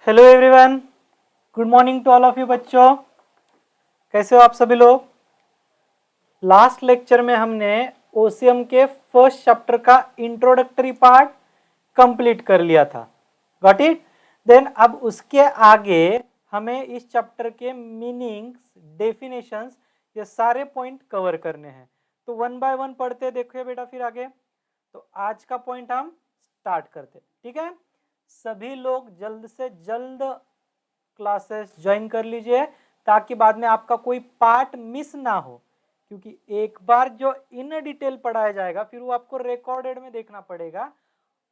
Hello everyone, good morning to all of you बच्चों। कैसे हो आप सभी लोग। लास्ट लेक्चर में हमने ओसियम के फर्स्ट चैप्टर का इंट्रोडक्टरी पार्ट कंप्लीट कर लिया था। Got it. देन अब उसके आगे हमें इस चैप्टर के मीनिंग्स, डेफिनेशंस, ये सारे पॉइंट कवर करने हैं। तो वन बाय वन पढ़ते देखिए बेटा। फिर आगे तो आज का पॉइंट हम स्टार्ट करते, ठीक है। सभी लोग जल्द से जल्द क्लासेस ज्वाइन कर लीजिए ताकि बाद में आपका कोई पार्ट मिस ना हो, क्योंकि एक बार जो इन डिटेल पढ़ाया जाएगा फिर वो आपको रिकॉर्डेड में देखना पड़ेगा,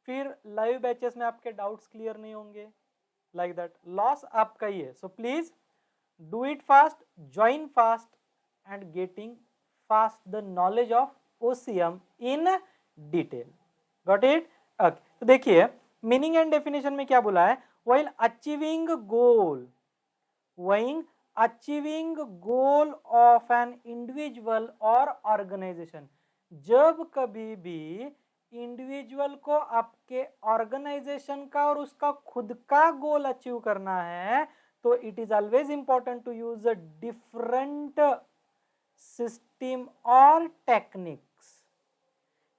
फिर लाइव बैचेस में आपके डाउट्स क्लियर नहीं होंगे। लाइक दैट लॉस आपका ही है। So please do it fast, join fast and getting fast the knowledge of OCM in detail. Got it. Okay, तो देखिए मीनिंग एंड डेफिनेशन में क्या बोला है। while achieving goal of an individual or organization, जब कभी भी इंडिविजुअल को आपके ऑर्गेनाइजेशन का और उसका खुद का गोल अचीव करना है तो it is always important to use a different system और टेक्निक्स।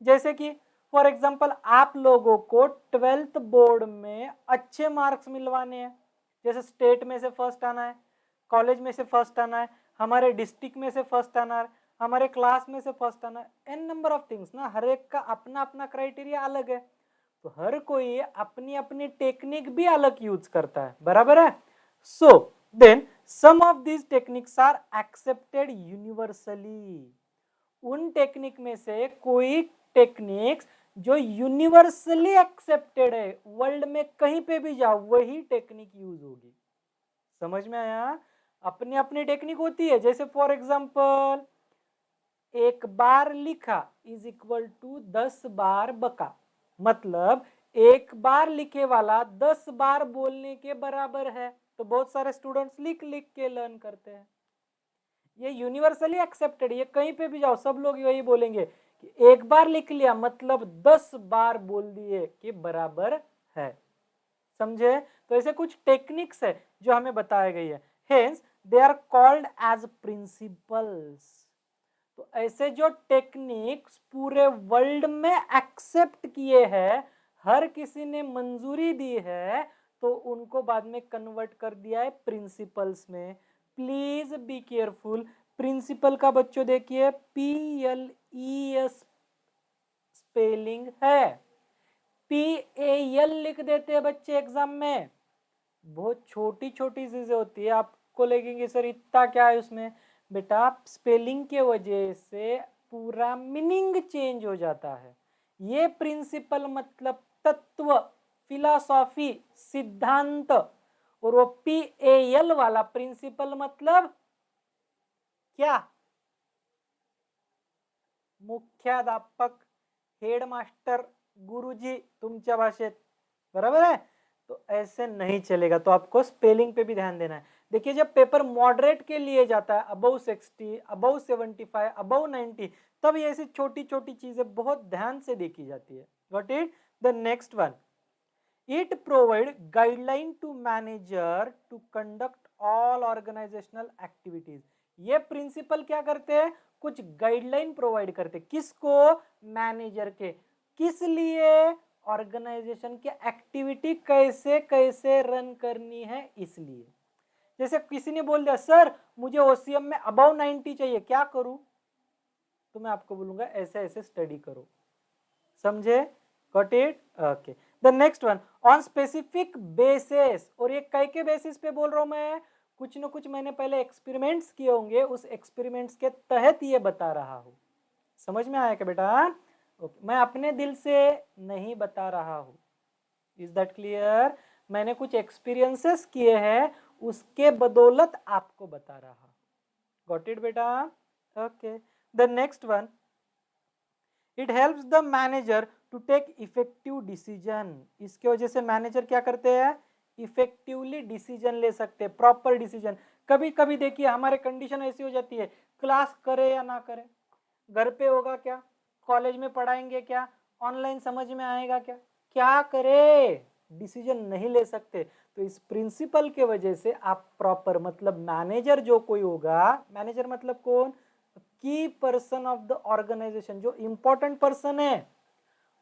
जैसे कि फॉर एग्जाम्पल आप लोगों को 12th बोर्ड में अच्छे मार्क्स मिलवाने हैं, जैसे स्टेट में से फर्स्ट आना है, कॉलेज में से फर्स्ट आना है, हमारे डिस्ट्रिक्ट में से फर्स्ट आना है, हमारे क्लास में से फर्स्ट आना है, एन नंबर ऑफ थिंग्स ना। हर एक का अपना अपना क्राइटेरिया अलग है, तो हर कोई अपनी अपनी टेक्निक भी अलग यूज करता है, बराबर है। So then some of these techniques are accepted universally. उन टेक्निक में से कोई टेक्निक्स जो यूनिवर्सली एक्सेप्टेड है, वर्ल्ड में कहीं पे भी जाओ वही टेक्निक यूज होगी। समझ में आया। अपनी अपनी टेक्निक होती है। जैसे फॉर एग्जांपल एक बार लिखा इज इक्वल टू 10 बार बका, मतलब एक बार लिखे वाला 10 बार बोलने के बराबर है। तो बहुत सारे स्टूडेंट्स लिख लिख के लर्न करते हैं। ये यूनिवर्सली एक्सेप्टेड, ये कहीं पे भी जाओ सब लोग यही बोलेंगे कि एक बार लिख लिया मतलब 10 बार बोल दिए कि बराबर है। समझे। तो ऐसे कुछ टेक्निक्स है जो हमें बताई गई है। Hence they are called as principles. तो ऐसे जो टेक्निक्स पूरे वर्ल्ड में एक्सेप्ट किए हैं, हर किसी ने मंजूरी दी है, तो उनको बाद में कन्वर्ट कर दिया है प्रिंसिपल्स में। Please be careful. प्रिंसिपल का बच्चों देखिए PLES स्पेलिंग है, PAL लिख देते हैं बच्चे एग्जाम में। बहुत छोटी छोटी चीजें होती है, आपको लगेंगे सर इतना क्या है उसमें। बेटा स्पेलिंग के वजह से पूरा मीनिंग चेंज हो जाता है। ये प्रिंसिपल मतलब तत्व, फिलॉसफी, सिद्धांत, और वो PAL वाला प्रिंसिपल मतलब क्या, मुख्याध्यापक, हेडमास्टर, गुरुजी तुमच्या भाषेत, बराबर है। तो ऐसे नहीं चलेगा, तो आपको स्पेलिंग पे भी ध्यान देना है। देखिए जब पेपर मॉडरेट के लिए जाता है अबव 60, अबव 75, अबव 90, तब ये ऐसी छोटी छोटी चीजें बहुत ध्यान से देखी जाती है। Got it. The next one, it provide guideline to manager to conduct all organisational activities. ये प्रिंसिपल क्या करते हैं, कुछ गाइडलाइन प्रोवाइड करते, किसको, मैनेजर के। किस लिए, ऑर्गेनाइजेशन की एक्टिविटी कैसे कैसे रन करनी है इसलिए। जैसे किसी ने बोल दिया सर मुझे ओसीएम में अबव 90 चाहिए, क्या करूं, तो मैं आपको बोलूंगा ऐसे ऐसे स्टडी करो। समझे। Got it. Okay. The next one, on specific basis. और ये कई के बेसिस पे बोल रहा हूं मैं, कुछ न कुछ मैंने पहले एक्सपेरिमेंट्स किए होंगे, उस एक्सपेरिमेंट्स के तहत ये बता रहा हूं। समझ में आया क्या बेटा। ओके, मैं अपने दिल से नहीं बता रहा हूं। Is that clear. मैंने कुछ एक्सपीरियंसेस किए हैं, उसके बदौलत आपको बता रहा हूं। गॉट इट बेटा। Okay. The next one, it helps the manager to take effective decision. इसके वजह से मैनेजर क्या करते हैं, इफेक्टिवली डिसीजन ले सकते हैं, प्रॉपर डिसीजन। कभी कभी देखिए हमारे कंडीशन ऐसी हो जाती है, क्लास करे या ना करे, घर पे होगा क्या, कॉलेज में पढ़ाएंगे क्या, ऑनलाइन समझ में आएगा क्या, क्या करे। डिसीजन नहीं ले सकते। तो इस प्रिंसिपल के वजह से आप प्रॉपर, मतलब मैनेजर जो कोई होगा, मैनेजर मतलब कौन, key person of the organisation, जो इंपॉर्टेंट पर्सन है,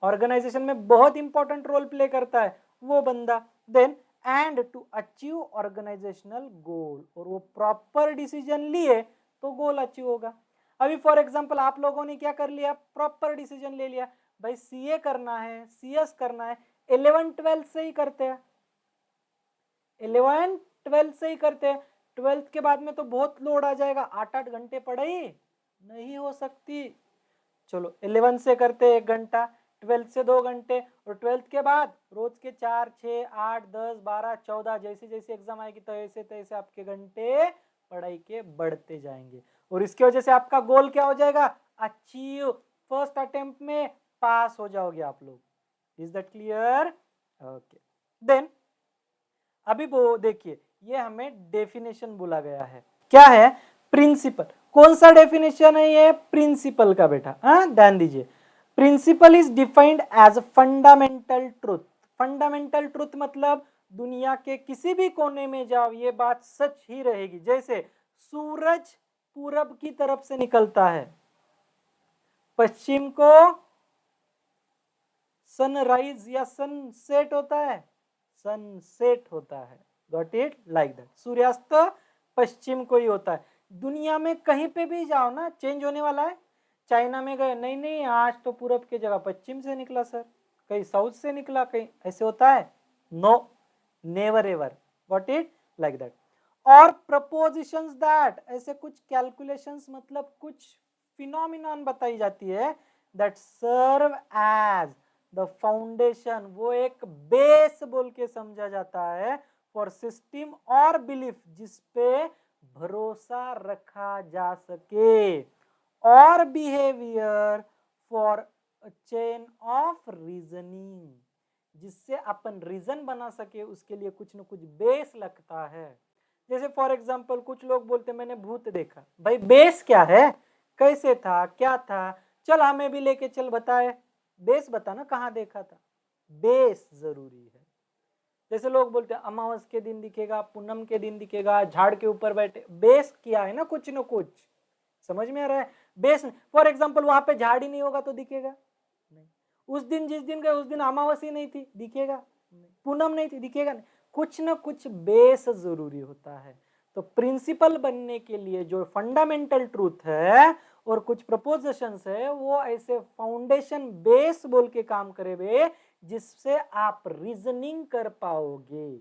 ऑर्गेनाइजेशन में बहुत इंपॉर्टेंट रोल प्ले करता है वो बंदा। Then and to achieve organisational goal, और वो प्रॉपर डिसीजन लिए तो गोल अचीव होगा। अभी फॉर एग्जांपल आप लोगों ने क्या कर लिया, प्रॉपर डिसीजन ले लिया, भाई सीए करना है, सीएस करना है, 11-12 से ही करते हैं, 11-12 से ही करते हैं। 12th के बाद में तो बहुत लोड आ जाएगा, 8-8 घंटे पढ़ाई नहीं हो सकती। चलो 11 से करते 1 घंटा, 12 से 2 घंटे, और 12th के बाद रोज के 4, 6, 8, 10, 12, 14 जैसे जैसे एग्जाम आएगी तो ऐसे तैसे आपके घंटे पढ़ाई के बढ़ते जाएंगे, और इसकी वजह से आपका गोल क्या हो जाएगा, अचीव, फर्स्ट अटेम्प्ट में पास हो जाओगे आप लोग। Is that clear? Okay. Then अभी वो देखिए, ये हमें डेफिनेशन बोला गया है, क्या है, प्रिंसिपल। कौन सा डेफिनेशन है ये, प्रिंसिपल का बेटा, ध्यान दीजिए। Principle is defined as fundamental truth. Fundamental truth मतलब दुनिया के किसी भी कोने में जाओ ये बात सच ही रहेगी। जैसे सूरज पूरब की तरफ से निकलता है, पश्चिम को सनराइज या सनसेट होता है, सनसेट होता है, गॉट इट, लाइक दैट। सूर्यास्त पश्चिम को ही होता है। दुनिया में कहीं पे भी जाओ ना, चेंज होने वाला है। चाइना में गए, नहीं नहीं आज तो पूरब की जगह पश्चिम से निकला सर, कहीं साउथ से निकला, कहीं ऐसे होता है, no, never ever, got it, like that. और प्रपोजिशंस दैट, ऐसे कुछ कैलकुलेशंस मतलब कुछ फिनोमिनन बताई जाती है, that serve as the foundation, वो एक बेस बोल के समझा जाता है, फॉर सिस्टम और बिलीफ, जिसपे भरोसा रखा जा सके, और behaviour for chain of reasoning, जिससे अपन रीजन बना सके, उसके लिए कुछ न कुछ बेस लगता है। जैसे फॉर एग्जांपल कुछ लोग बोलते मैंने भूत देखा, भाई बेस क्या है, कैसे था, क्या था, चल हमें भी लेके चल, बताए, बेस बता ना कहाँ देखा था, बेस जरूरी है। जैसे लोग बोलते हैं अमावस के दिन दिखेगा, पूनम के दिन दिखेगा, झाड़ के ऊपर बैठे, बेस किया है ना कुछ न कुछ, समझ में आ रहा है, बेस। फॉर एग्जांपल वहां पे झाड़ ही नहीं होगा तो दिखेगा नहीं, उस दिन जिस दिन गए उस दिन अमावस ही नहीं थी, दिखेगा नहीं, पूनम नहीं थी, दिखेगा नहीं, कुछ न कुछ बेस जरूरी होता है। तो प्रिंसिपल बनने के लिए जो फंडामेंटल ट्रूथ है और कुछ प्रपोजिशंस है, वो ऐसे फाउंडेशन बेस बोल के काम करे बे, जिससे आप रीजनिंग कर पाओगे।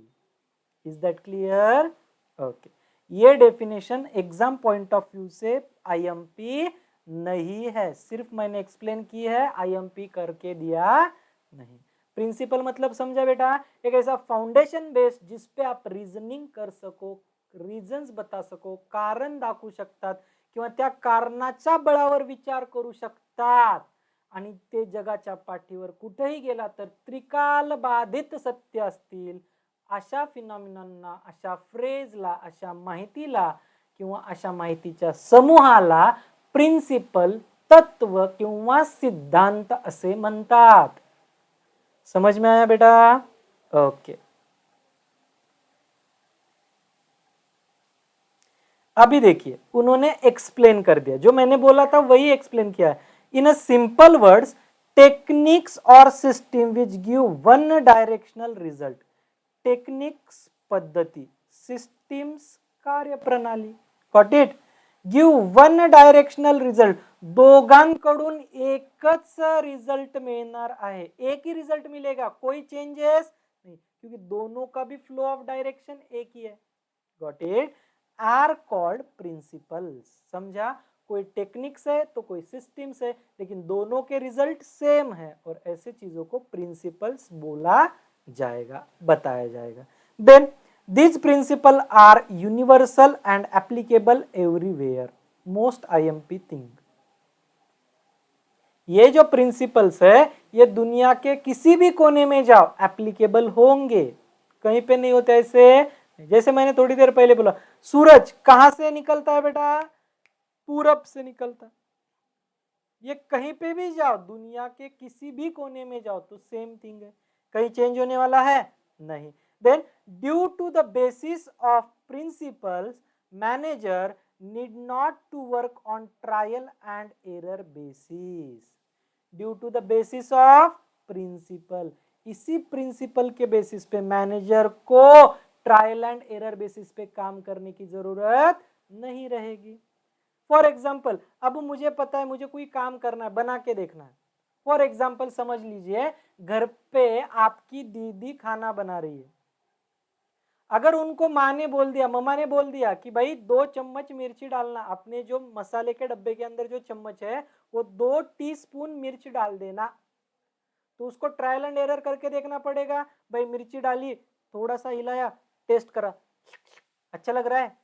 Is that clear? ओके। ये definition exam point of view से आईएमपी नहीं है, सिर्फ मैंने एक्सप्लेन की है, आईएमपी करके दिया नहीं। प्रिंसिपल मतलब समझा बेटा, एक ऐसा फाउंडेशन बेस जिसपे आप रीजनिंग कर सको, रीजन्स बता सको, कारण दाखवू शकतात किंवा त्या कारणाच्या बळावर विचार करू शकतात, आणि ते जगाच्या पाठीवर कुठेही गेला तर त्रिकाल बाधित सत्य असतील, अशा फिनॉमिनॉनना, अशा फ्रेजला, अशा माहितीला किंवा अशा माहितीच्या समूहाला प्रिंसिपल, तत्व किंवा सिद्धांत असे म्हणतात। समझ में आया बेटा? ओके। अभी देखिए उन्होंने एक्सप्लेन कर दिया, जो मैंने बोला था वही एक्सप्लेन किया है। In a simple words, techniques और system which give one directional result. Techniques पद्धती, सिस्टम्स कार्यप्रणाली, got it, give one directional result, दोघांकडून एकच रिजल्ट मिळणार आहे, एक ही रिजल्ट मिलेगा, कोई चेंजेस नहीं, क्योंकि दोनों का भी फ्लो ऑफ डायरेक्शन एक ही है, got it, are called principles. समझा, कोई टेक्निक्स है तो कोई सिस्टम्स है, लेकिन दोनों के रिजल्ट सेम है, और ऐसे चीजों को प्रिंसिपल्स बोला जाएगा, बताया जाएगा। Then these principles are universal and applicable everywhere, most IMP thing। ये जो प्रिंसिपल्स है ये दुनिया के किसी भी कोने में जाओ एप्लीकेबल होंगे, कहीं पे नहीं होते ऐसे। जैसे मैंने थोड़ी देर पहले बोला, सूरज कहां से निकलता है बेटा, पूरब से निकलता है। ये कहीं पे भी जाओ, दुनिया के किसी भी कोने में जाओ तो सेम थिंग है। कहीं चेंज होने वाला है नहीं। Then due to the basis of principles manager need not to work on trial and error basis. Due to the basis of principle, इसी प्रिंसिपल के बेसिस पे मैनेजर को ट्रायल एंड एरर बेसिस पे काम करने की जरूरत नहीं रहेगी। फॉर एग्जाम्पल, अब मुझे पता है मुझे कोई काम करना है, बना के देखना है। फॉर एग्जाम्पल समझ लीजिए घर पे आपकी दीदी खाना बना रही है। अगर उनको माँ ने बोल दिया, मम्मा ने बोल दिया कि भाई 2 चम्मच मिर्ची डालना, अपने जो मसाले के डब्बे के अंदर जो चम्मच है वो 2 टीस्पून मिर्च डाल देना, तो उसको ट्रायल एंड एरर करके देखना पड़ेगा। भाई मिर्ची डाली, थोड़ा सा हिलाया, टेस्ट करा, अच्छा लग रहा है।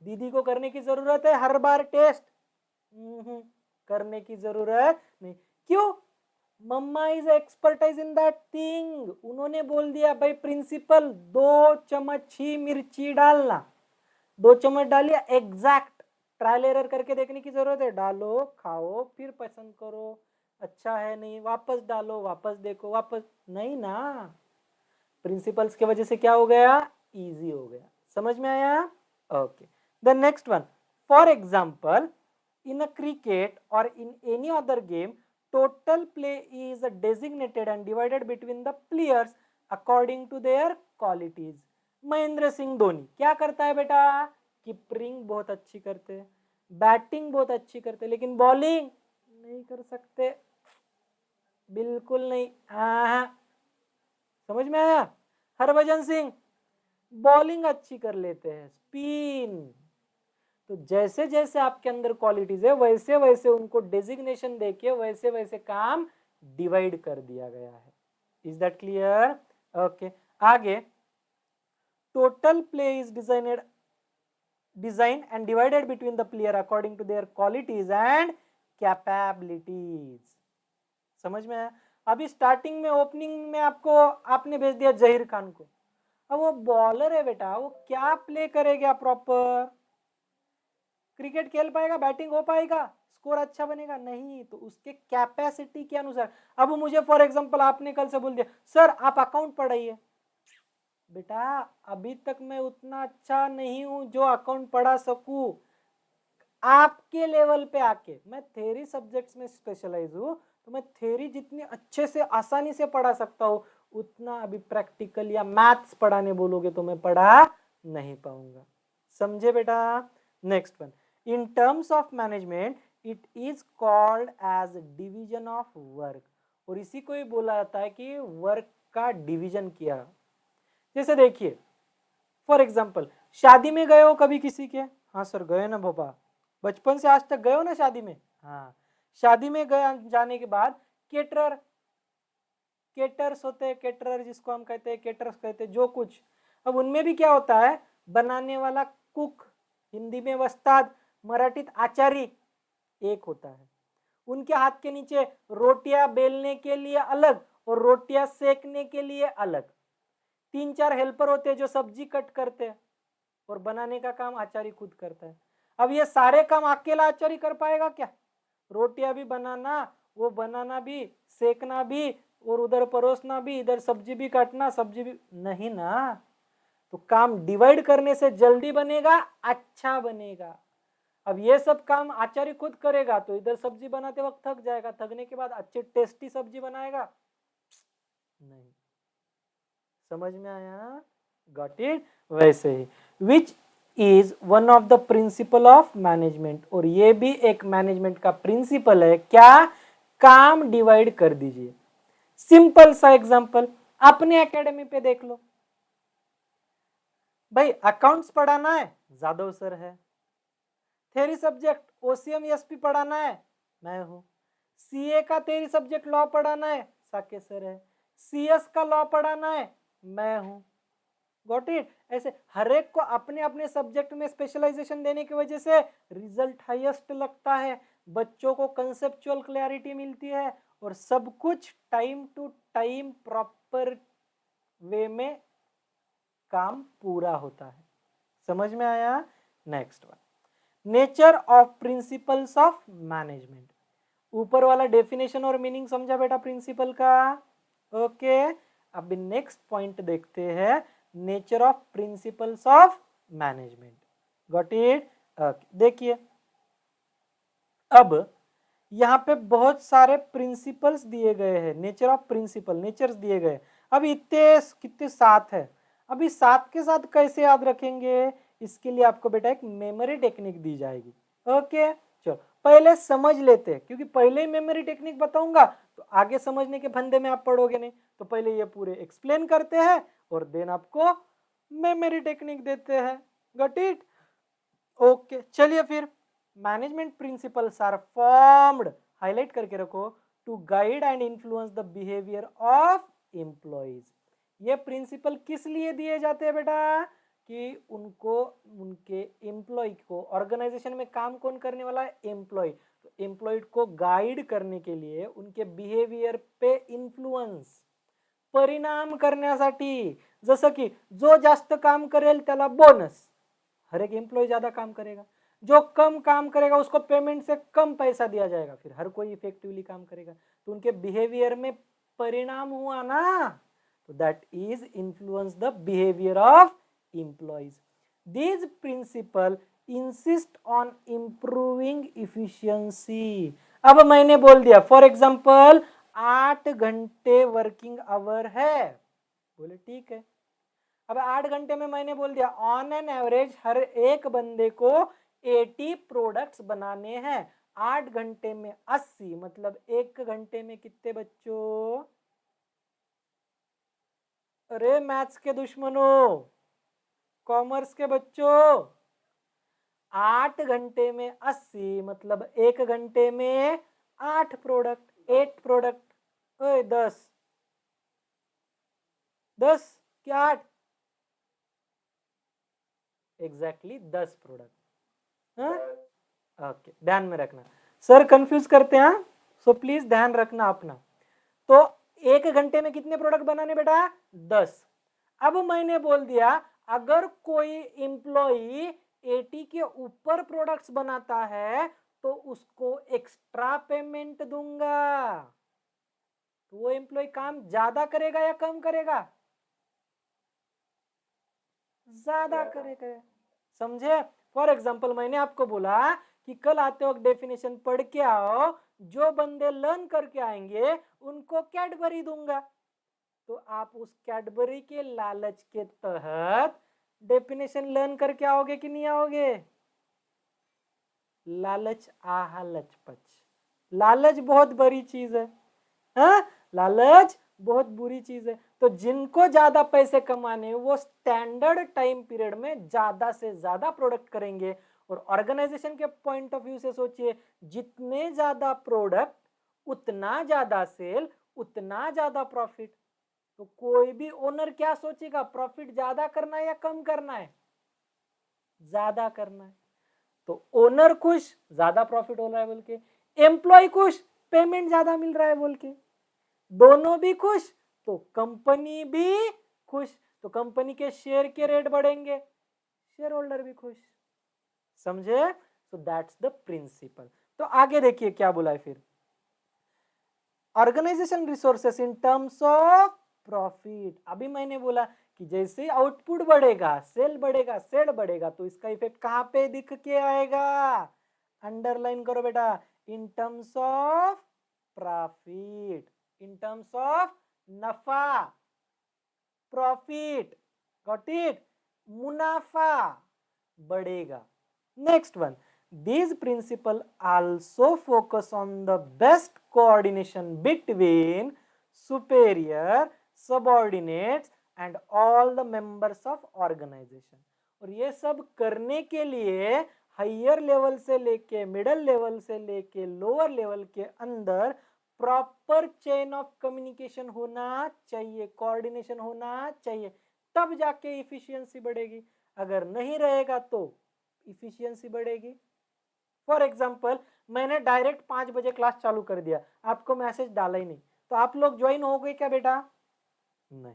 दीदी को करने की जरूरत है हर बार टेस्ट? करने की जरूरत नहीं। क्यों? Mama is expertise in that thing. उन्होंने बोल दिया भाई प्रिंसिपल 2 चम्मच ही मिर्ची डालना, 2 चम्मच डालिए, एग्जैक्ट। ट्रायल एरर करके देखने की जरूरत है? डालो, खाओ, फिर पसंद करो, अच्छा है नहीं, वापस डालो, वापस देखो, वापस नहीं ना। प्रिंसिपल्स की वजह से क्या हो गया? इजी हो गया। समझ में आया? Okay. The next one, for example in a cricket or in any other game, total play is designated and divided between the players according to their qualities. Mahendra Singh Dhoni क्या करता है बेटा? कीपरिंग बहुत अच्छी करते, बैटिंग बहुत अच्छी करते, लेकिन बॉलिंग नहीं कर सकते, बिल्कुल नहीं। हाँ, समझ में आया? हरभजन सिंह बॉलिंग अच्छी कर लेते हैं, स्पिन। तो जैसे जैसे आपके अंदर क्वालिटीज है वैसे वैसे उनको डेजिग्नेशन देके वैसे वैसे काम डिवाइड कर दिया गया है। Is that clear? ओके। आगे, total play is design and divided between the player according to their qualities and capabilities. समझ में आया? अभी स्टार्टिंग में ओपनिंग में आपको आपने भेज दिया जहीर खान को, अब वो बॉलर है बेटा, वो क्या प्ले करेगा प्रॉपर? क्रिकेट खेल पाएगा? बैटिंग हो पाएगा? स्कोर अच्छा बनेगा? नहीं। तो उसके कैपेसिटी के अनुसार। अब मुझे फॉर एग्जांपल आपने कल से बोल दिया सर आप अकाउंट पढ़ाइए, बेटा अभी तक मैं उतना अच्छा नहीं हूं जो अकाउंट पढ़ा सकूं। आपके लेवल पे आके, मैं थ्योरी सब्जेक्ट्स में स्पेशलाइज हूं, तो मैं थ्योरी जितनी अच्छे से आसानी से पढ़ा सकता हूं, उतना अभी प्रैक्टिकल या मैथ्स पढ़ाने बोलोगे तो मैं पढ़ा नहीं पाऊंगा। समझे बेटा? Next one, in terms of management it is called as division of work, और इसी को ही बोला जाता है कि वर्क का डिवीजन किया। जैसे देखिए फॉर एग्जांपल, शादी में गए हो कभी किसी के? हाँ सर गए ना बाबा, बचपन से आज तक गए हो ना शादी में? हाँ। शादी में गए जाने के बाद केटर्स होते हैं, केटरर जिसको हम कहते हैं, केटर्स कहते हैं जो कुछ। अब उनमें भी क्या होता है? बनाने वाला कुक, हिंदी में वस्ताद, मराठीत आचारी एक होता है। उनके हाथ के नीचे रोटियां बेलने के लिए अलग और रोटियां सेकने के लिए अलग 3-4 हेल्पर होते हैं जो सब्जी कट करते हैं, और बनाने का काम आचारी खुद करता है। अब ये सारे काम अकेला आचारी कर पाएगा क्या? रोटियां भी बनाना, वो बनाना भी, सेकना भी, और उधर परोसना भी, इधर सब्जी भी काटना, सब्जी भी नहीं ना। तो काम डिवाइड करने से जल्दी बनेगा, अच्छा बनेगा। अब ये सब काम आचार्य खुद करेगा तो इधर सब्जी बनाते वक्त थक जाएगा, थकने के बाद अच्छी टेस्टी सब्जी बनाएगा नहीं। समझ में आया? Got it? वैसे ही which is one of the principle of management, और ये भी एक मैनेजमेंट का प्रिंसिपल है। क्या? काम डिवाइड कर दीजिए। सिंपल सा एग्जांपल अपने एकेडमी पे देख लो। भाई अकाउंट्स पढ़ाना है, जादव सर है। थ्योरी सब्जेक्ट ओसीएम एसपी पढ़ाना है, मैं हूं। सीए का थ्योरी सब्जेक्ट लॉ पढ़ाना है, साके सर है। सीएस का लॉ पढ़ाना है, मैं हूं। Got it? ऐसे हर एक को अपने अपने सब्जेक्ट में स्पेशलाइजेशन देने की वजह से रिजल्ट हाईएस्ट लगता है, बच्चों को कंसेप्चुअल क्लैरिटी मिलती है, और सब कुछ time to time proper way में काम पूरा होता है। समझ में आया? Next one, nature of principles of management. ऊपर वाला डेफिनेशन और मीनिंग समझा बेटा प्रिंसिपल का? ओके, अब नेक्स्ट पॉइंट देखते हैं, nature of principles of management. Got it? देखिए, अब यहाँ पे बहुत सारे प्रिंसिपल्स दिए गए हैं, नेचर ऑफ प्रिंसिपल, नेचर्स दिए गए। अब इतने कितने 7 है। अभी 7 के साथ कैसे याद रखेंगे, इसके लिए आपको बेटा एक मेमोरी टेक्निक दी जाएगी। ओके, चलो पहले समझ लेते हैं, क्योंकि पहले ही मेमोरी टेक्निक बताऊंगा तो आगे समझने के फंदे में आप पढ़ोगे नहीं। तो पहले ये पूरे एक्सप्लेन करते हैं और देन आपको मेमोरी टेक्निक देते हैं। Got it? ओके, चलिए फिर, management principles are formed, highlight करके रखो, to guide and influence the behaviour of employees. ये प्रिंसिपल किस लिए दिए जाते हैं बेटा, कि उनको, उनके एम्प्लॉय को, ऑर्गेनाइजेशन में काम कौन करने वाला है, एम्प्लॉय, तो एम्प्लॉय को गाइड करने के लिए, उनके बिहेवियर पे इन्फ्लुएंस, परिणाम करण्यासाठी, जसं की जो जास्त काम करेल त्याला बोनस, हर एक एम्प्लॉय ज्यादा काम करेगा, जो कम काम करेगा उसको पेमेंट से कम पैसा दिया जाएगा, फिर हर कोई इफेक्टिवली काम करेगा, तो उनके बिहेवियर में परिणाम हुआ ना, तो that is influence the behaviour of employees. These principle insist on improving efficiency. अब मैंने बोल दिया, फॉर एग्जाम्पल 8 घंटे वर्किंग आवर है, बोले ठीक है। अब 8 घंटे में मैंने बोल दिया ऑन एन एवरेज हर एक बंदे को 80 प्रोडक्ट्स बनाने हैं। 8 घंटे में 80, मतलब 1 घंटे में कितने बच्चों, अरे मैथ्स के दुश्मनों, कॉमर्स के बच्चों, 8 घंटे में 80 मतलब 1 घंटे में 8 प्रोडक्ट, 8 प्रोडक्ट, 10 10 क्या 8, एग्जैक्टली 10 प्रोडक्ट। ओके, ध्यान में रखना, सर कंफ्यूज करते हैं, सो प्लीज ध्यान रखना अपना। तो 1 घंटे में कितने प्रोडक्ट बनाने बेटा, 10। अब मैंने बोल दिया अगर कोई एम्प्लॉई 80 के ऊपर प्रोडक्ट्स बनाता है तो उसको एक्स्ट्रा पेमेंट दूंगा, तो वो एम्प्लॉय काम ज्यादा करेगा या कम करेगा, ज्यादा करेगा, समझे? फॉर एग्जाम्पल मैंने आपको बोला कि कल आते वक्त डेफिनेशन पढ़ के आओ, जो बंदे लर्न करके आएंगे उनको कैडबरी दूंगा, तो आप उस कैडबरी के लालच के तहत डेफिनेशन लर्न करके आओगे कि नहीं आओगे? लालच आहा लचपच, लालच बहुत बुरी चीज है, हाँ? लालच बहुत बुरी चीज है। तो जिनको ज्यादा पैसे कमाने वो स्टैंडर्ड टाइम पीरियड में ज्यादा से ज्यादा प्रोडक्ट करेंगे। और ऑर्गेनाइजेशन के पॉइंट ऑफ व्यू से सोचिए, जितने ज्यादा प्रोडक्ट उतना ज्यादा सेल, उतना ज्यादा प्रॉफिट। तो कोई भी ओनर क्या सोचेगा, प्रॉफिट ज्यादा करना है या कम करना है, ज्यादा करना है। तो ओनर खुश, ज्यादा प्रॉफिट हो रहा है बोल के, एम्प्लॉय खुश, पेमेंट ज्यादा मिल रहा है बोल के, दोनों भी खुश तो कंपनी भी खुश, तो कंपनी के शेयर के रेट बढ़ेंगे, शेयर होल्डर भी खुश, समझे? So that's the principle. तो आगे देखिए क्या बोला है फिर, organisation resources in terms of profit. अभी मैंने बोला कि जैसे आउटपुट बढ़ेगा, सेल बढ़ेगा, सेल बढ़ेगा, तो इसका इफेक्ट कहां पे दिख के आएगा, अंडरलाइन करो बेटा, इन terms of profit, in terms of नफा, प्रॉफिट, गॉट इट, मुनाफा बढ़ेगा। Next one, these principles also focus on the best coordination between superior, subordinates and all the members of organization। और ये सब करने के लिए हायर लेवल से लेके मिडिल लेवल से लेके लोअर लेवल के अंदर प्रॉपर चेन ऑफ कम्युनिकेशन होना चाहिए, कोऑर्डिनेशन होना चाहिए, तब जाके इफिशियंसी बढ़ेगी। अगर नहीं रहेगा तो इफिशियंसी बढ़ेगी। फॉर एग्जाम्पल मैंने डायरेक्ट 5 बजे क्लास चालू कर दिया, आपको मैसेज डाला ही नहीं, तो आप लोग ज्वाइन हो गए क्या बेटा? नहीं।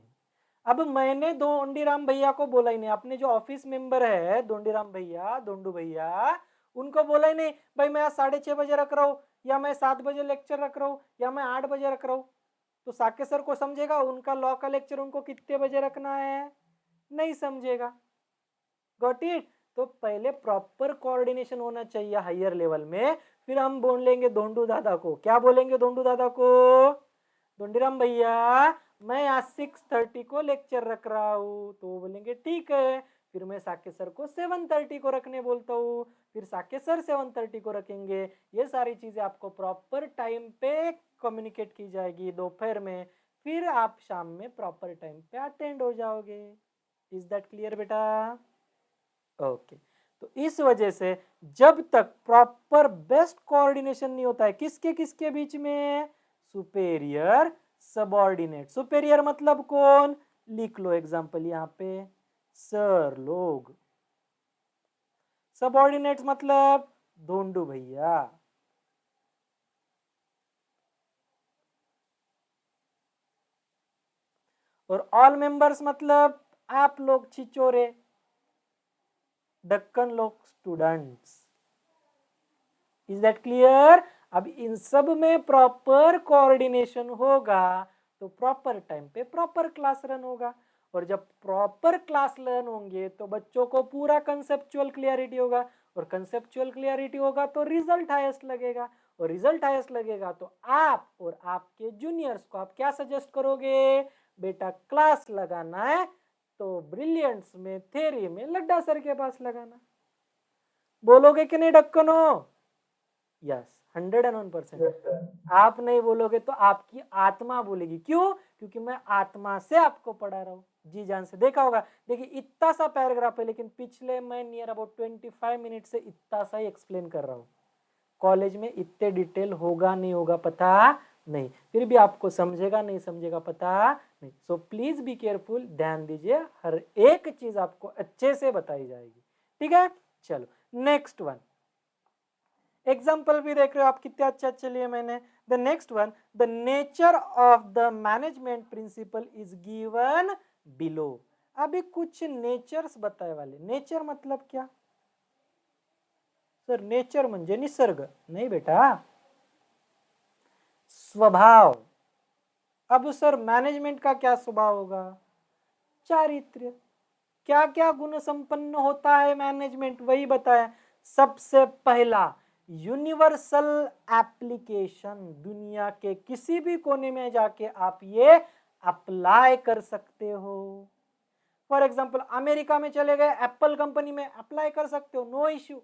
अब मैंने दोंडीराम भैया को बोला ही नहीं, अपने जो ऑफिस मेंबर है दोंडीराम भैया, दोंडू भैया, उनको बोला ही नहीं भाई मैं 6:30 बजे रख रहा हूँ, या मैं 7 बजे लेक्चर रख रहा हूँ, या मैं 8 बजे रख रहा हूँ, तो साके सर को समझेगा, उनका लॉ का लेक्चर उनको कितने बजे रखना है, नहीं समझेगा। Got it. तो पहले प्रॉपर कोऑर्डिनेशन होना चाहिए हायर लेवल में, फिर हम बोल लेंगे दोंडू दादा को, क्या बोलेंगे दोंडू दादा को, दोंडीराम भैया मैं आज 6:30 को लेक्चर रख रहा हूँ, तो वो बोलेंगे ठीक है। फिर मैं साके सर को 7:30 को रखने बोलता हूँ, फिर साके सर 7:30 को रखेंगे। ये सारी चीजें आपको प्रॉपर टाइम पे कम्युनिकेट की जाएगी दोपहर में, फिर आप शाम में प्रॉपर टाइम पे अटेंड हो जाओगे। इज दैट क्लियर बेटा? ओके। तो इस वजह से जब तक प्रॉपर बेस्ट कोऑर्डिनेशन नहीं होता है किसके किसके बीच में, सुपेरियर सबऑर्डिनेट। सुपेरियर मतलब कौन, लिख लो एग्जांपल यहाँ पे, सर लोग। सबऑर्डिनेट्स मतलब धोंडू भैया। और ऑल मेंबर्स मतलब आप लोग छिचोरे, दक्कन लोग स्टूडेंट्स। Is that clear? अब इन सब में प्रॉपर कोऑर्डिनेशन होगा तो प्रॉपर टाइम पे प्रॉपर क्लास रन होगा, और जब प्रॉपर क्लास रन होंगे तो बच्चों को पूरा कंसेप्चुअल क्लियरिटी होगा, और कंसेप्चुअल क्लियरिटी होगा तो रिजल्ट हाईएस्ट लगेगा, और रिजल्ट हाईएस्ट लगेगा तो आप और आपके जूनियर्स को आप क्या सजेस्ट करोगे, बेटा क्लास लगाना है तो ब्रिलियंट्स में थ्योरी में लड्डा सर के पास लगाना। बोलोगे कि नहीं डक्कनो? यस, 101%। आप नहीं बोलोगे तो आपकी आत्मा बोलेगी। क्यों? क्योंकि मैं आत्मा से आपको पढ़ा रहा हूँ, जी जान से। देखा होगा, देखिए इतना सा पैराग्राफ है, लेकिन पिछले मैं नियर अबाउट 25 मिनट से इतना सा ही एक्सप्लेन कर रहा हूँ। कॉलेज में इतने डिटेल होगा नहीं होगा पता नहीं, फिर भी आपको समझेगा नहीं समझेगा पता नहीं। सो प्लीज बी केयरफुल, ध्यान दीजिए, हर एक चीज आपको अच्छे से बताई जाएगी। ठीक है, चलो नेक्स्ट वन। एग्जाम्पल भी देख रहे हो आप कितने अच्छे अच्छे लिए मैंने। The next one, the nature of the management principle is given below. अभी कुछ नेचर्स बताए वाले। नेचर मतलब क्या सर? नेचर म्हणजे निसर्ग नहीं बेटा, स्वभाव। अब सर मैनेजमेंट का क्या स्वभाव होगा? चारित्र्य। क्या क्या गुण संपन्न होता है मैनेजमेंट, वही बताया। सबसे पहला यूनिवर्सल एप्लीकेशन, दुनिया के किसी भी कोने में जाके आप ये अप्लाई कर सकते हो। फॉर एग्जांपल अमेरिका में चले गए, एप्पल कंपनी में अप्लाई कर सकते हो, no issue.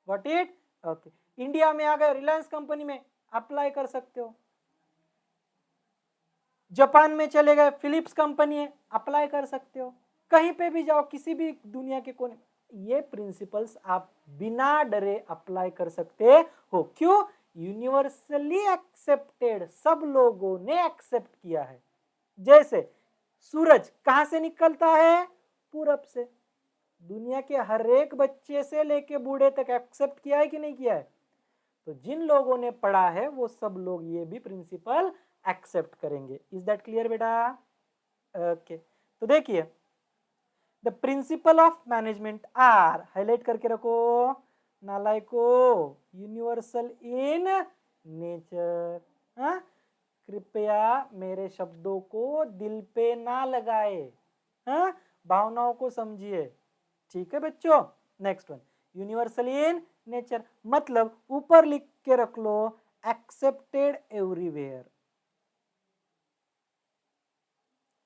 Got it? Okay. India में आ गए, रिलायंस कंपनी में अप्लाई कर सकते हो। जापान में चले गए, फिलिप्स कंपनी है, अप्लाई कर सकते हो। कहीं पे भी जाओ, किसी भी दुनिया के कोने, ये प्रिंसिपल्स आप बिना डरे अप्लाई कर सकते हो। क्यों? यूनिवर्सली एक्सेप्टेड, सब लोगों ने एक्सेप्ट किया है। जैसे सूरज कहां से निकलता है? पूरब से। दुनिया के हर एक बच्चे से लेके बूढ़े तक एक्सेप्ट किया है कि नहीं किया है? तो जिन लोगों ने पढ़ा है वो सब लोग ये भी प्रिंसिपल एक्सेप्ट करेंगे। इज दैट क्लियर बेटा? ओके। तो देखिए, the principle of management are, highlight करके रखो नालायको, यूनिवर्सल इन नेचर। कृपया मेरे शब्दों को दिल पे ना लगाए, भावनाओं को समझिए। ठीक है बच्चों? Next one, universal in nature मतलब ऊपर लिख के रख लो, एक्सेप्टेड एवरीवेयर।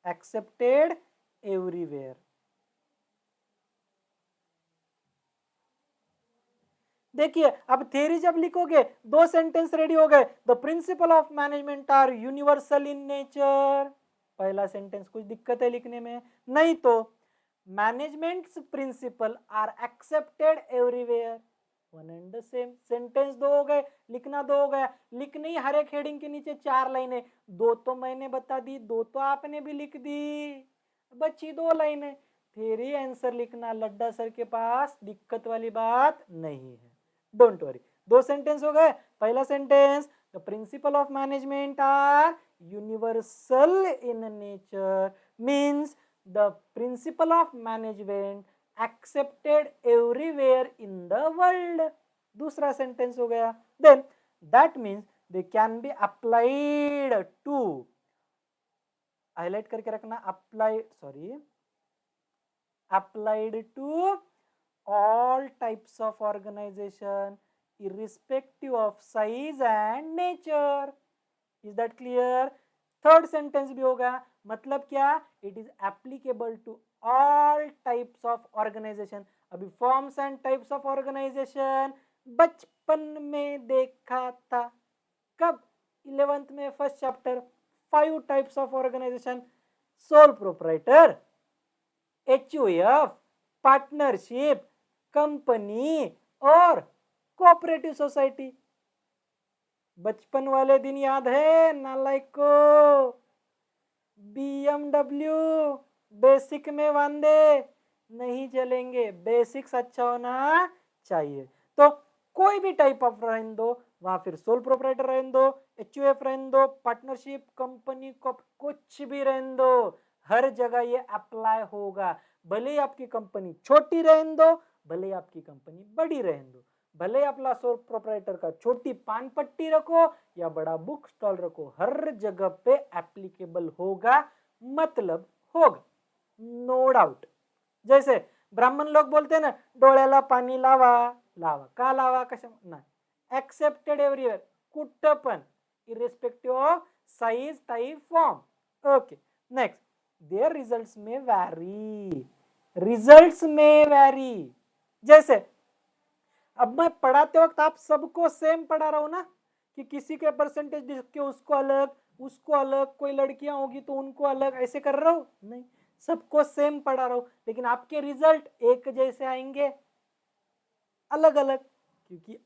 Accepted everywhere. देखिए अब थ्योरी जब लिखोगे, दो सेंटेंस रेडी हो गए। The principle of management are universal in nature, पहला सेंटेंस। कुछ दिक्कत है लिखने में? नहीं तो management's principle are accepted everywhere, one and the same. Sentence दो हो गए, लिखना दो हो गया। लिखनी हर एक हेडिंग के नीचे 4 लाइनें, दो तो मैंने बता दी, दो तो आपने भी लिख दी, बची 2 लाइनें। थ्योरी आंसर लिखना लड्डा सर के पास दिक्कत वाली बात नहीं है, डोंट वरी। 2 सेंटेंस हो गए। पहला sentence, the principle of management are universal in nature, means the principle of management accepted everywhere in the world। दूसरा सेंटेंस हो गया, then that means they can be applied to, highlight करके रखना, applied to all types of organization irrespective of size and nature. Is that clear? Third sentence भी होगा, मतलब क्या, it is applicable to all types of organisation. अभी forms and types of organisation बचपन में देखा था. कब? 11th में first chapter. 5 types of organisation: sole proprietor, HUF, partnership, company और कोऑपरेटिव सोसाइटी. बचपन वाले दिन याद है नालायक को? BMW बेसिक में वंदे नहीं चलेंगे, बेसिक्स अच्छा होना चाहिए. तो कोई भी टाइप ऑफ रहने दो, वहां फिर सोल प्रोप्राइटर रहने दो, HUF रहने दो, पार्टनरशिप, कंपनी को कुछ भी रहने दो, हर जगह ये अप्लाई होगा. भले ही आपकी कंपनी छोटी रहने दो, भले ही आपकी कंपनी बड़ी रहने दो, भले अपना सोल प्रोप्राइटर का छोटी पान पट्टी रखो या बड़ा बुक स्टॉल रखो, हर जगह पे एप्लीकेबल होगा, मतलब होगा, नो डाउट. जैसे ब्राह्मण लोग बोलते हैं ना, डोळ्याला पाणी लावा. लावा का लावा, कशा ना, एक्सेप्टेड एव्हरीवेअर, कुठं पण, irrespective of size, type, form. Okay, next, their results may vary. Results may vary, जैसे अब मैं पढ़ाते वक्त आप सबको सेम पढ़ा रहा हूं ना, कि किसी के परसेंटेज देख के उसको अलग, उसको अलग, कोई लड़कियां होगी तो उनको अलग, ऐसे कर रहा हूं? नहीं, सबको सेम पढ़ा रहा हूं, लेकिन आपके रिजल्ट एक जैसे आएंगे, अलग अलग, क्योंकि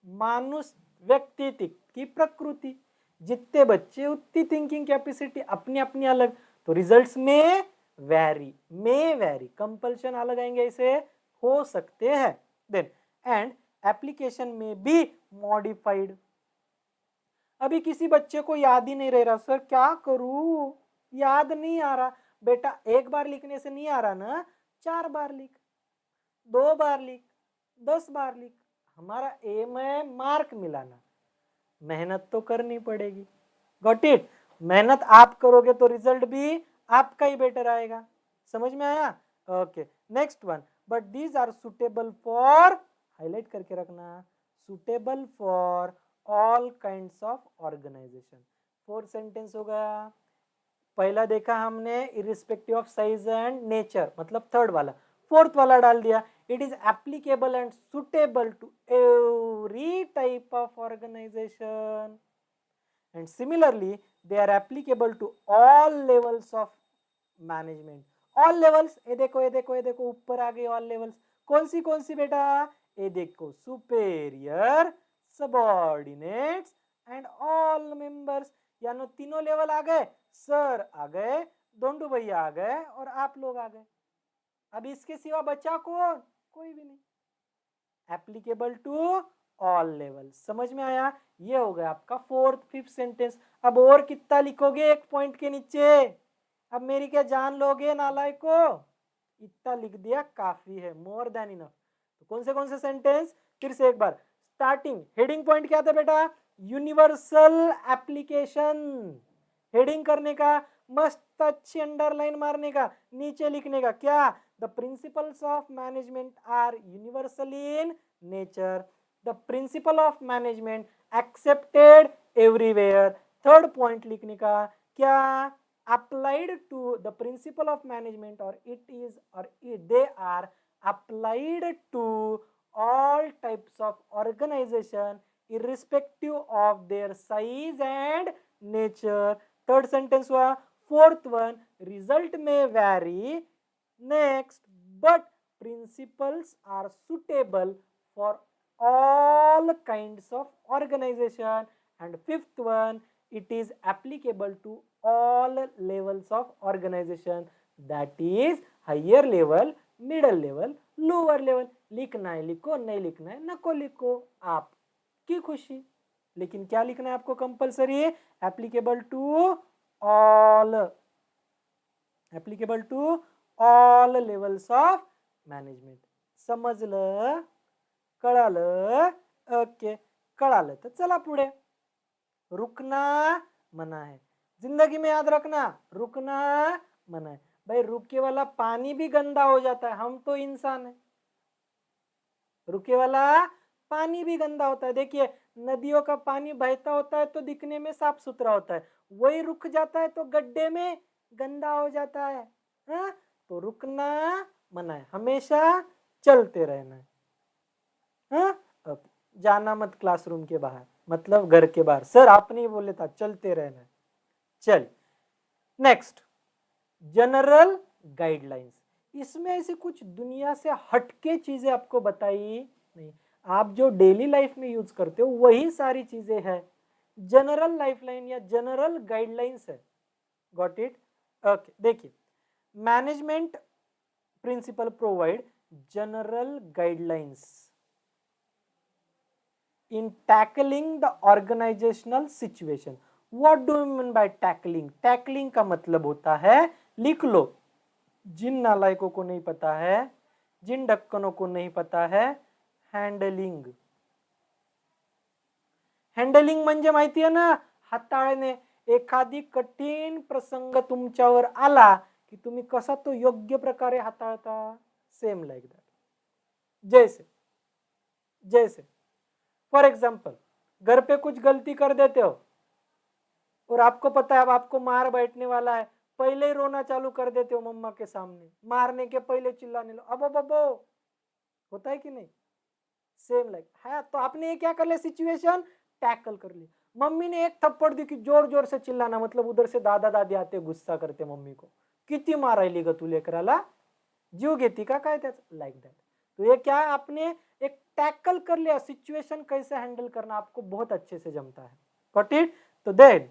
मानुष व्यक्ति की प्रकृति, जितने बच्चे उतनी थिंकिंग कैपेसिटी अपनी अपनी अलग, तो रिजल्ट्स में वैरी, कंपल्शन अलग आएंगे, ऐसे हो सकते हैं. देन एंड एप्लीकेशन में भी मॉडिफाइड. अभी किसी बच्चे को याद ही नहीं रह रहा, सर क्या करूं, याद नहीं आ रहा. बेटा एक बार लिखने से नहीं आ रहा ना, 4 बार लिख, 2 बार लिख, 10 बार लिख. हमारा एम है मार्क मिलाना, मेहनत तो करनी पड़ेगी. Got it? मेहनत आप करोगे तो रिजल्ट भी आपका ही बेटर आएगा. समझ में आया? Okay, next one, but these are suitable for, highlight करके रखना, suitable for all kinds of organisation. 4 sentence हो गया. पहला देखा हमने irrespective of size and nature, मतलब थर्ड वाला. फोर्थ वाला डाल दिया, it is applicable and suitable to every type of organisation. and similarly they are applicable to all levels of management. all levels, ये देखो ऊपर आ गए all levels. कौन सी बेटा? ये देखो, superior, subordinates and all members. यानी तीनों लेवल आ गए, सर आ गए, दोंडू भैया आ गए और आप लोग आ गए. अब इसके सिवा बचा कौन? कोई भी नहीं. Applicable to all level. समझ में आया? ये हो गया आपका 4th 5th सेंटेंस. अब और कितना लिखोगे एक पॉइंट के नीचे? अब मेरी क्या जान लोगे नालायक को? इतना लिख दिया काफी है, मोर देन इनफ. तो कौन से सेंटेंस? फिर से एक बार, स्टार्टिंग हेडिंग पॉइंट क्या था बेटा? Universal application. हेडिंग करने का, मस्त अच्छी अंडरलाइन मारने का, नीचे लिखने का क्या? The principles of management are universal in nature. The principle of management accepted everywhere. Third point लिखने का क्या? applied to the principle of management, or it is, or they are applied to all types of organization irrespective of their size and nature. Third sentence हुआ. Fourth one, result may vary. Next, but principles are suitable for all kinds of organization. And fifth one, it is applicable to all levels of organization, that is higher level, middle level, lower level. लिखना है लिखो, नहीं लिखना है नको लिखो, आपकी खुशी. लेकिन क्या लिखना है आपको compulsory? Applicable to all levels of management. समजलं? कळालं? ओके, कळालं तर चला पुढे. रुकना मना है। जिंदगी में याद रखना, रुकना मना है। भाई रुके वाला पानी भी गंदा हो जाता है, हम तो इंसान है, रुके वाला पानी भी गंदा होता है। देखिए नदियों का पानी बहता होता है तो दिखने में साफ सुथरा होता है, वही रुक जाता है तो गड्ढे में गंदा हो जाता है। हाँ? तो रुकना मना है, हमेशा चलते रहना है। हाँ? अब जाना मत क्लासरूम के बाहर, मतलब घर के बाहर, सर आपने ही बोले था चलते रहना है। चल नेक्स्ट, जनरल गाइडलाइंस। इसमें ऐसे कुछ दुनिया से हटके चीजें आपको बताई नहीं, आप जो डेली लाइफ में यूज करते हो वही सारी चीजें हैं, जनरल लाइफलाइन या जनरल गाइडलाइंस है। Got it? ओके, देखिए management principle provide general guidelines in tackling the organizational situation. What do you mean by tackling? Tackling का मतलब होता है, लिख लो, जिन नालायकों को नहीं पता है, जिन ढक्कनों को नहीं पता है, हँडलिंग। हँडलिंग म्हणजे माहिती आहे ना, हाताळणे। एखादी कठीण प्रसंग तुमच्यावर आला की तुम्ही कसा तो योग्य प्रकारे हाताळता, सेम लाइक दैट। जैसे जैसे फॉर एग्जाम्पल घर पे कुछ गलती कर देते हो और आपको पता है अब आपको मार बैठने वाला है, पहले ही रोना चालू कर देते हो मम्मा के सामने, मारने के पहले चिल्लाने लो, अब होता है कि नहीं? सेम लाइक है। तो आपने ये क्या कर लिया, सिचुएशन टैकल कर ली। मम्मी ने एक थप्पड़ दी कि जोर जोर से चिल्लाना, मतलब उधर से दादा दादी आते गुस्सा करते मम्मी को, किती मारायली ग तू लेकराला, जीव घेती का काय त्याच, लाइक दैट। तो ये क्या है, आपने एक टैकल कर लिया, सिचुएशन कैसे हैंडल करना आपको बहुत अच्छे से जमता है। Got it? तो then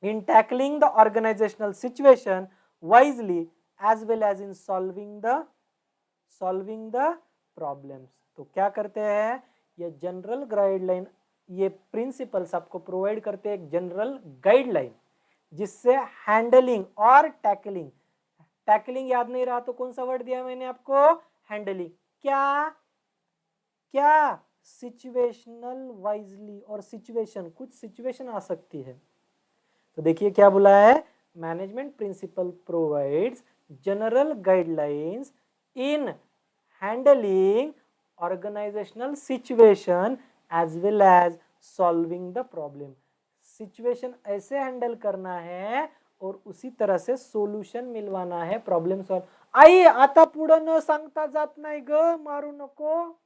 in tackling the organizational situation wisely as well as in solving the problems। तो क्या करते हैं, ये जनरल गाइडलाइन, ये प्रिंसिपल्स आपको प्रोवाइड करते हैं एक जनरल गाइडलाइन, जिससे हैंडलिंग और टैकलिंग, टैकलिंग याद नहीं रहा तो कौन सा वर्ड दिया मैंने आपको, हैंडलिंग, क्या क्या सिचुएशनल वाइजली, और सिचुएशन, कुछ सिचुएशन आ सकती है। तो देखिए क्या बोला है, management principle provides general guidelines in handling organisational situation as well as solving the problem. Situation ऐसे हैंडल करना है और उसी तरह से सोल्यूशन मिलवाना है, प्रॉब्लम सॉल्व। आई आता पुढे न सांगता जात नाही ग, मारू नको,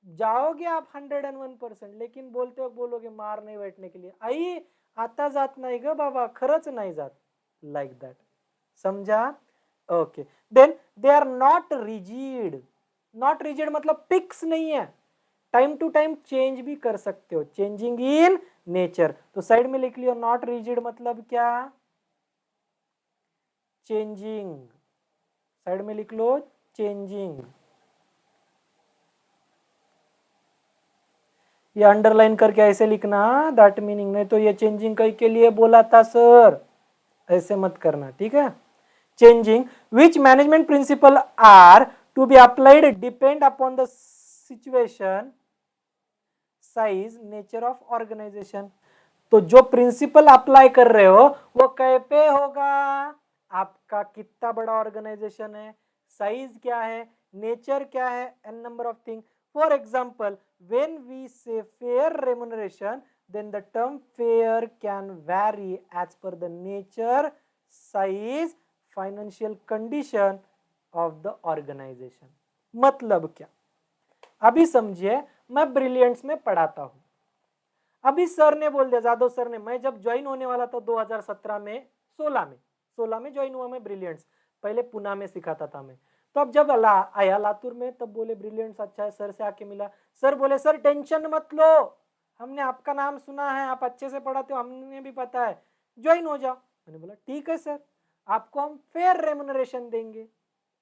जाओगे आप 101%, लेकिन बोलते हो बोलोगे मार नहीं बैठने के लिए, आई आता जात नाही ग बाबा, खरंच नाही जात, लाइक दैट। समझा? Okay, then they are not rigid. Not rigid मतलब फिक्स नहीं है, टाइम टू टाइम चेंज भी कर सकते हो, चेंजिंग इन नेचर। तो साइड में लिख लियो, नॉट रिजिड मतलब क्या, चेंजिंग, साइड में लिख लो चेंजिंग। ये अंडरलाइन करके ऐसे लिखना, दैट मीनिंग, नहीं तो ये चेंजिंग कई के लिए बोला था सर, ऐसे मत करना, ठीक है। Changing which management principle are to be applied depend upon the situation, size, nature of organisation. तो जो प्रिंसिपल अप्लाई कर रहे हो वो कहीं पे होगा, आपका कितना बड़ा ऑर्गेनाइजेशन है, साइज क्या है, नेचर क्या है, an number of thing. For example when we say fair remuneration, then the term fair can vary as per the nature, size, financial condition of the organization। मतलब क्या, अभी समझिए मैं ब्रिलियंट्स में पढ़ाता हूं, अभी सर ने बोल दिया, जादव सर ने, मैं जब ज्वाइन होने वाला था 2017 में, 16 में ज्वाइन हुआ मैं ब्रिलियंट्स, पहले पुणे में सिखाता था मैं। तो अब जब आया लातूर में, तब बोले ब्रिलियंट्स अच्छा है, सर से आके मिला, सर बोले सर टेंशन मत लो, हमने आपका नाम सुना है, आप अच्छे से पढ़ाते हो, हमने भी पता है, ज्वाइन हो जाओ। मैंने बोला ठीक है सर, आपको हम फेयर रेम्युनरेशन देंगे।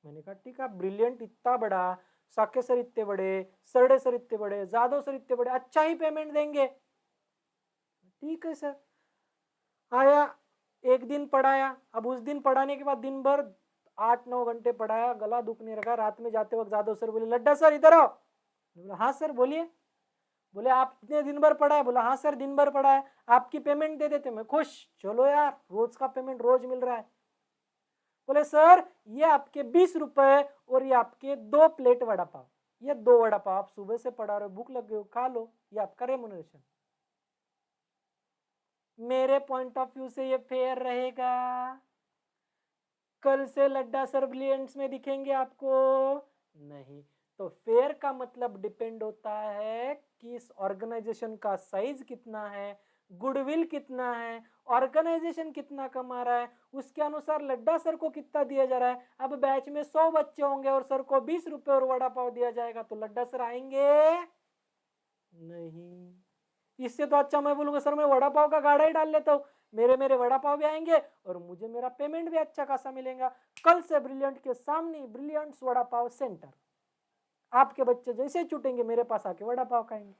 मैंने कहा ठीक है, ब्रिलियंट इतना बड़ा, साके सर इतने बड़े, सरडे सर इतने बड़े, जादव सर इतने बड़े, अच्छा ही पेमेंट देंगे। ठीक है सर। आया, एक दिन पढ़ाया, अब उस दिन पढ़ाने के बाद दिन भर 8-9 घंटे पढ़ाया, गला दुखने लगा, रात में जाते वक्त जादव सर बोले लड्डा सर इधर आओ। बोला हाँ सर बोलिए। बोले आपने दिन भर पढ़ा है? बोला हाँ सर दिन भर पढ़ा है। आपकी पेमेंट दे देते, मैं खुश, चलो यार रोज का पेमेंट रोज मिल रहा है। बोले सर ये आपके 20 रुपए और ये आपके 2 प्लेट वड़ा पाव, ये 2 वड़ा पाव आप सुबह से पढ़ा रहे हो, भूख लग गई हो, खा लो, ये आपका रेमुनरेशन। मेरे पॉइंट ऑफ व्यू से ये फेयर रहेगा? कल से लड्डा सर ब्रिलियंट्स में दिखेंगे आपको? नहीं। तो फेयर का मतलब डिपेंड होता है कि इस ऑर्गेनाइजेशन का साइज कितना है, गुडविल कितना है, ऑर्गेनाइजेशन कितना कमा रहा है, उसके अनुसार लड्डा सर को कितना दिया जा रहा है। अब बैच में 100 बच्चे होंगे और सर को 20 रुपए और वड़ा पाव दिया जाएगा तो लड्डा सर आएंगे नहीं। इससे तो अच्छा मैं बोलूंगा सर मैं वड़ा पाव का गाड़ा ही डाल लेता हूँ, मेरे मेरे वड़ा पाव भी आएंगे और मुझे मेरा पेमेंट भी अच्छा खासा मिलेगा। कल से ब्रिलियंट के सामने ब्रिलियंट्स वड़ा पाव सेंटर, आपके बच्चे जैसे छूटेंगे मेरे पास आके वड़ा पाव खाएंगे।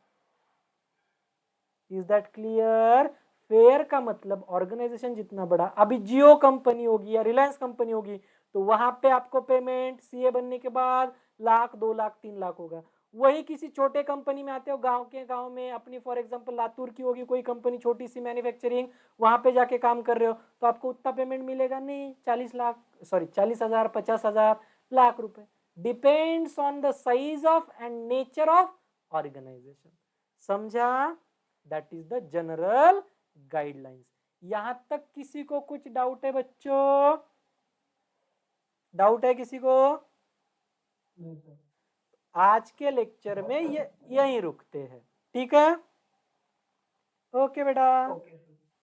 Is that clear? फेयर का मतलब ऑर्गेनाइजेशन जितना बड़ा, अभी जियो कंपनी होगी या रिलायंस कंपनी होगी तो वहां पे आपको पेमेंट सीए बनने के बाद लाख 2 लाख 3 लाख होगा। वही किसी छोटे कंपनी में आते हो, गांव में अपनी फॉर एग्जांपल लातूर की होगी कोई कंपनी छोटी सी मैन्युफैक्चरिंग, वहां पे जाके काम कर रहे हो तो आपको उतना पेमेंट मिलेगा नहीं, 40,000 50,000 लाख रुपए। Depends on the size of and nature of organisation. समझा? That is the general guidelines. यहां तक किसी को कुछ डाउट है बच्चों? डाउट है किसी को? आज के लेक्चर में ये यहीं रुकते हैं, ठीक है? ओके बेटा।